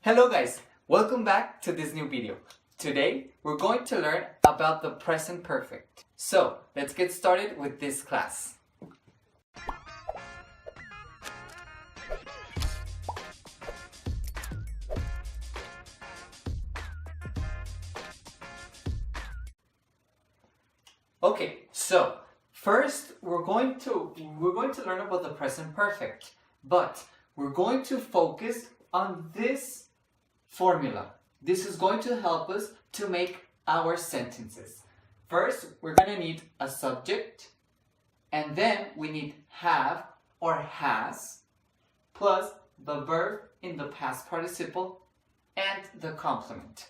Hello guys, welcome back to this new video. Today we're going to learn about the present perfect. So let's get started with this class. Okay, so first we're going to learn about the present perfect, but we're going to focus on this formula. This is going to help us to make our sentences. First, we're going to need a subject, and then we need have or has, plus the verb in the past participle and the complement.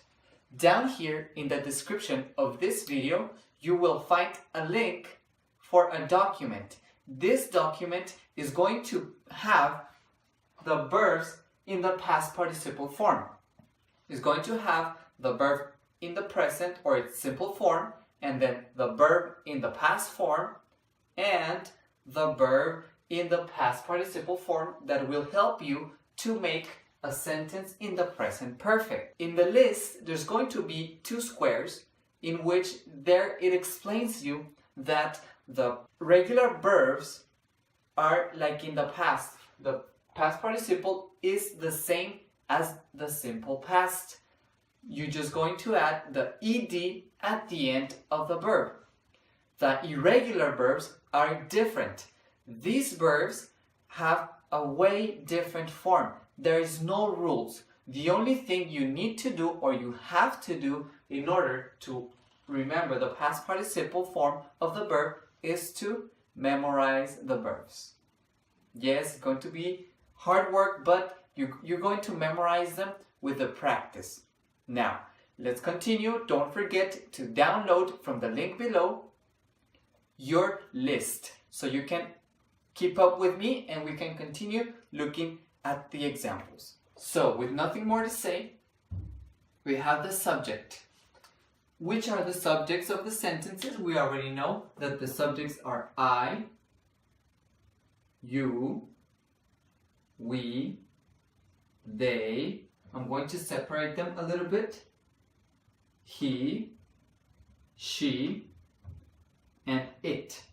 Down here in the description of this video, you will find a link for a document. This document is going to have the verbs in the past participle form. It's going to have the verb in the present or its simple form, and then the verb in the past form, and the verb in the past participle form that will help you to make a sentence in the present perfect. In the list, there's going to be two squares in which it explains you that the regular verbs are like in the past. The past participle is the same as the simple past. You're just going to add the ed at the end of the verb. The irregular verbs are different. These verbs have a way different form. There is no rules. The only thing you need to do or you have to do in order to remember the past participle form of the verb is to memorize the verbs. Yes, it's going to be hard work, but you're going to memorize them with the practice. Now, let's continue. Don't forget to download from the link below your list so you can keep up with me and we can continue looking at the examples. So, with nothing more to say, we have the subject. Which are the subjects of the sentences? We already know that the subjects are I, you, we, they. I'm going to separate them a little bit. He, she, and it.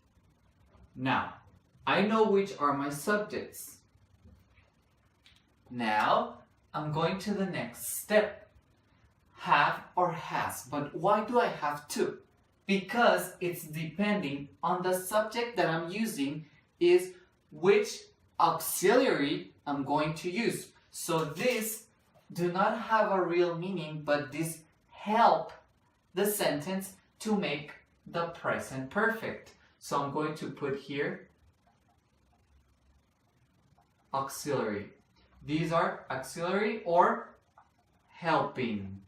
Now, I know which are my subjects. Now, I'm going to the next step. Have or has. But why do I have two? Because it's depending on the subject that I'm using is which auxiliary I'm going to use. So this do not have a real meaning, but this help the sentence to make the present perfect. So I'm going to put here auxiliary. These are auxiliary or helping.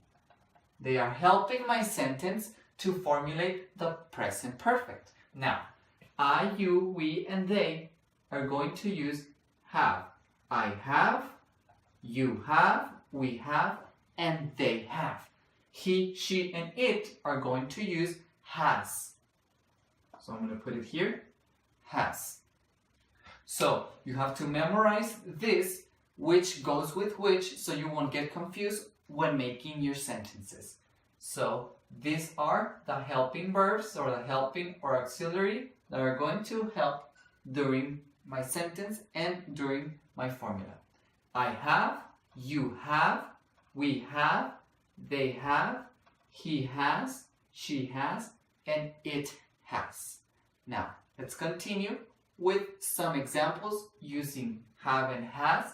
They are helping my sentence to formulate the present perfect. Now, I, you, we, and they are going to use have. I have, you have, we have, and they have. He, she, and it are going to use has. So I'm going to put it here, has. So you have to memorize this, which goes with which, so you won't get confused when making your sentences. So these are the helping verbs or the helping or auxiliary that are going to help during my sentence and during my formula. I have, you have, we have, they have, he has, she has, and it has. Now, let's continue with some examples using have and has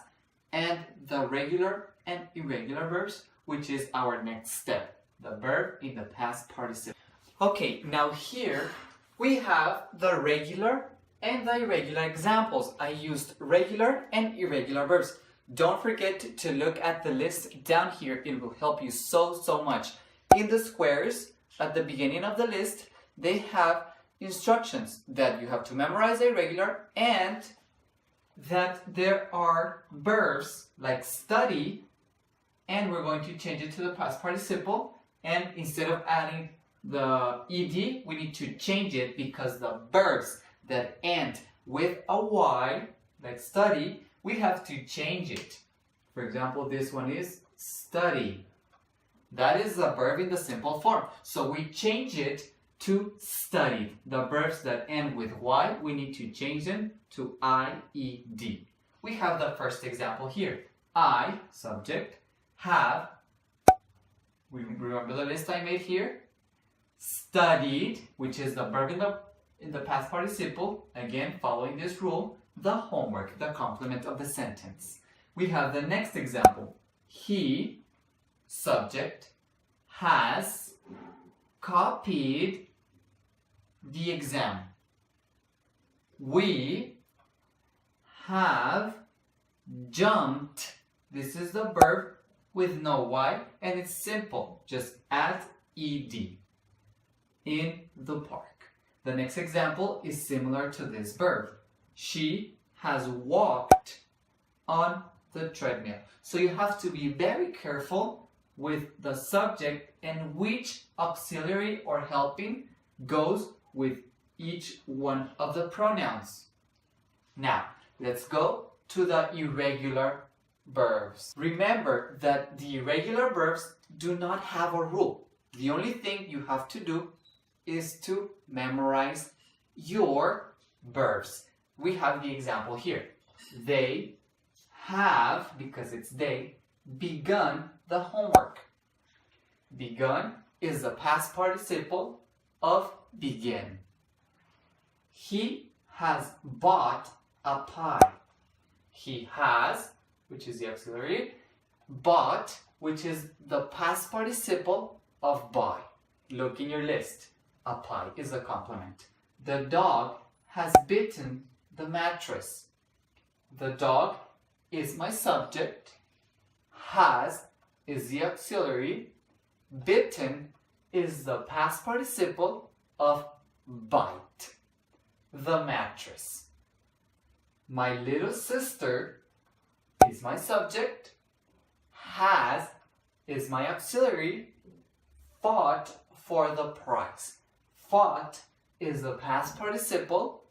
and the regular and irregular verbs, which is our next step, the verb in the past participle. Okay, now here we have the regular and the irregular examples. I used regular and irregular verbs. Don't forget to look at the list down here. It will help you so much. In the squares at the beginning of the list, they have instructions that you have to memorize irregular and that there are verbs like study, and we're going to change it to the past participle, and instead of adding the ed, we need to change it because the verbs that end with a y, like study, we have to change it. For example, this one is study. That is the verb in the simple form. So we change it to studied. The verbs that end with Y, we need to change them to IED. We have the first example here. I, subject, have, remember the list I made here? Studied, which is the verb in the past participle, again following this rule, the homework, the complement of the sentence. We have the next example. He, subject, has copied the exam. We have jumped. This is the verb with no Y, and it's simple. Just add ed. In the park. The next example is similar to this verb. She has walked on the treadmill. So you have to be very careful with the subject and which auxiliary or helping goes with each one of the pronouns. Now, let's go to the irregular verbs. Remember that the irregular verbs do not have a rule. The only thing you have to do is to memorize your verbs. We have the example here. They have, because it's they, begun the homework. Begun is the past participle of begin. He has bought a pie. He has, which is the auxiliary, bought, which is the past participle of buy. Look in your list. A pie is a complement. The dog has bitten the mattress. The dog is my subject. Has is the auxiliary. Bitten is the past participle of bite. The mattress. My little sister is my subject. Has is my auxiliary. Fought for the prize. Fought is the past participle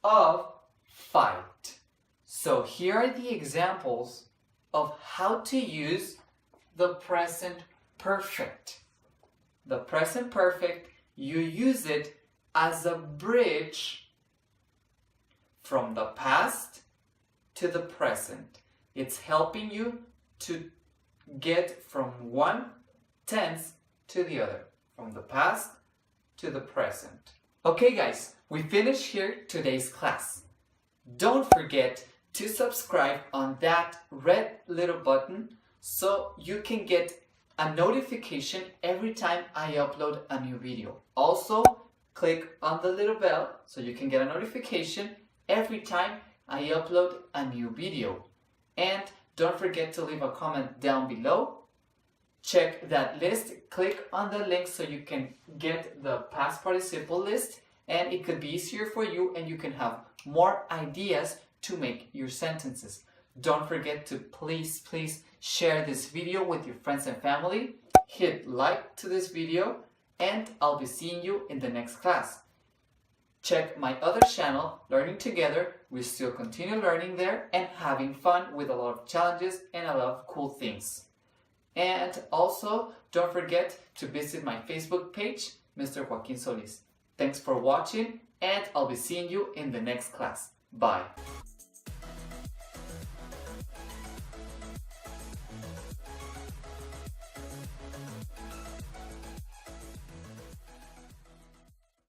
of fight. So here are the examples of how to use the present perfect. The present perfect, you use it as a bridge from the past to the present. It's helping you to get from one tense to the other, from the past to the present. Okay guys, we finished here today's class. Don't forget to subscribe on that red little button so you can get a notification every time I upload a new video. Also, click on the little bell so you can get a notification every time I upload a new video. And don't forget to leave a comment down below. Check that list, click on the link so you can get the past participle list, and it could be easier for you and you can have more ideas to make your sentences. Don't forget to please share this video with your friends and family. Hit like to this video and I'll be seeing you in the next class. Check my other channel, Learning Together. We still continue learning there and having fun with a lot of challenges and a lot of cool things. And also, don't forget to visit my Facebook page, Mr. Joaquin Solis. Thanks for watching, and I'll be seeing you in the next class. Bye.